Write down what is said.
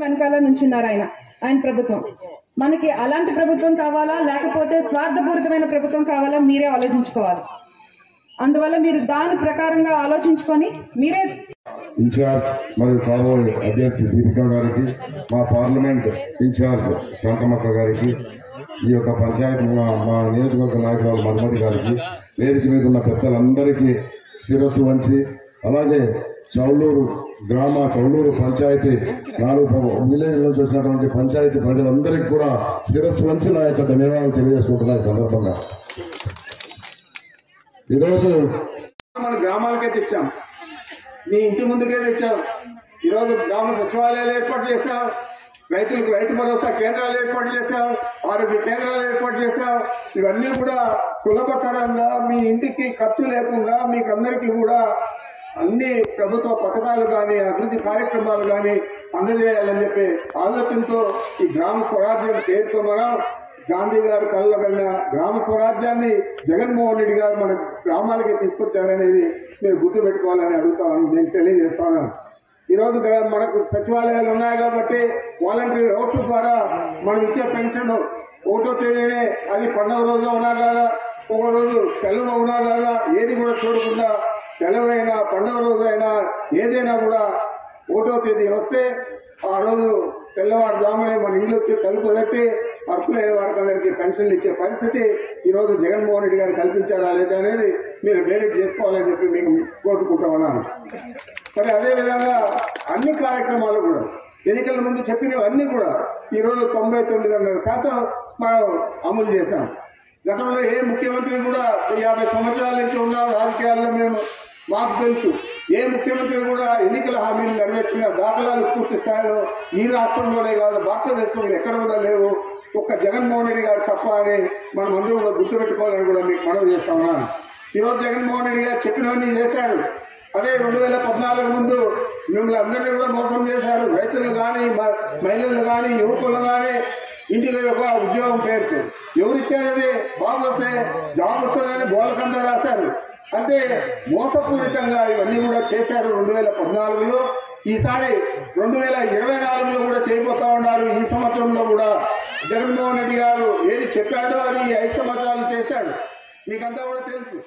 వెనకాల నుంచున్నారు ఆయన ప్రభుత్వం. మనకి అలాంటి ప్రభుత్వం కావాలా లేకపోతే స్వార్థపూరితమైన ప్రభుత్వం కావాలా మీరే ఆలోచించుకోవాలి. అందువల్ల మీరు దాని ప్రకారంగా ఆలోచించుకొని మీరే ఇన్ఛార్జ్ మరియు కాబోయే అభ్యర్థి దీపికా గారికి, మా పార్లమెంట్ ఇన్ఛార్జ్ శాంతమక్క గారికి, ఈ యొక్క పంచాయతీ మా నియోజకవర్గ నాయకురాలు మధుమతి గారికి, వేదిక మీద ఉన్న పెద్దలందరికీ శిరస్సు వంచి, అలాగే చౌలూరు పంచాయతీ 4 విలేజ్ నుంచి వచ్చినటువంటి పంచాయతీ ప్రజలందరికీ కూడా శిరస్సు వంచి నా యొక్క ధన్యవాదాలు తెలియజేసుకుంటున్నా. ఈ సందర్భంగా ఈరోజు మన గ్రామాలకే తెచ్చాం, మీ ఇంటి ముందుకే తెచ్చాం. ఈరోజు గ్రామ సచివాలయాలు ఏర్పాటు చేశాం, రైతులకు రైతు భరోసా కేంద్రాలు ఏర్పాటు చేశాం, ఆరోగ్య కేంద్రాలు ఏర్పాటు చేశాం. ఇవన్నీ కూడా సులభతరంగా మీ ఇంటికి ఖర్చు లేకుండా మీకు అందరికీ కూడా అన్ని ప్రభుత్వ పథకాలు కానీ అభివృద్ధి కార్యక్రమాలు కానీ అందజేయాలని చెప్పి ఆలోచనతో ఈ గ్రామ స్వరాజ్యం పేరుతో మనం గాంధీ గారు కలగన్న గ్రామ స్వరాజ్యాన్ని జగన్మోహన్ రెడ్డి గారు మన గ్రామాలకి తీసుకొచ్చారనేది మీరు గుర్తుపెట్టుకోవాలని అడుగుతామని నేను తెలియజేస్తాను. ఈరోజు మనకు సచివాలయాలు ఉన్నాయి కాబట్టి వాలంటరీ వ్యవస్థ ద్వారా మనం ఇచ్చే పెన్షన్ 1వ తేదీనే అది పండుగ రోజు ఉన్నా కదా, ఒక రోజు సెలవు ఉన్నా కదా, ఏది కూడా చూడకుండా సెలవైనా పండుగ రోజు అయినా ఏదైనా కూడా 1వ తేదీ వస్తే ఆ రోజు తెల్లవారుజామునే మన ఇంట్లో వచ్చి తలుపు తట్టి అర్హులైన వారికి అందరికీ పెన్షన్లు ఇచ్చే పరిస్థితి ఈరోజు జగన్మోహన్ రెడ్డి గారు కల్పించారా లేదా అనేది మీరు వేరేట్ చేసుకోవాలని చెప్పి మీకు కోరుకుంటా ఉన్నాను. మరి అదేవిధంగా అన్ని కార్యక్రమాలు కూడా ఎన్నికల ముందు చెప్పినవన్నీ కూడా ఈరోజు 99.5% మనం అమలు చేశాం. గతంలో ఏ ముఖ్యమంత్రి కూడా 50 సంవత్సరాల నుంచి ఉన్న రాజకీయాల్లో మాకు తెలుసు, ఏ ముఖ్యమంత్రి కూడా ఎన్నికల హామీలు నెరవేర్చిన దాఖలాలు పూర్తి స్థాయిలో ఈ రాష్ట్రంలోనే కాదు భారతదేశంలో ఎక్కడ కూడా లేవు, ఒక్క జగన్మోహన్ రెడ్డి గారు తప్ప అని మనం అందరూ కూడా గుర్తుపెట్టుకోవాలని కూడా మీకు మనవి చేస్తా ఉన్నాను. ఈరోజు జగన్మోహన్ రెడ్డి గారు చెప్పినవన్నీ చేశారు. అదే 2014 ముందు మిమ్మల్ని అందరినీ కూడా మోసం చేశారు. రైతులు కానీ మహిళలు కానీ యువకులు కానీ ఇంటికి ఒక ఉద్యోగం పేరుతో ఎవరిచ్చారని బాబు వస్తే జాబ్ వస్తుందని గోలకంద రాశారు. అంటే మోసపూరితంగా ఇవన్నీ కూడా చేశారు 2014లో. ఈసారి 2024లో కూడా చేయబోతా ఉన్నారు. ఈ సంవత్సరంలో కూడా జగన్మోహన్ రెడ్డి గారు ఏది చెప్పాడో అది 5 సంవత్సరాలు చేశాడు, మీకంతా కూడా తెలుసు.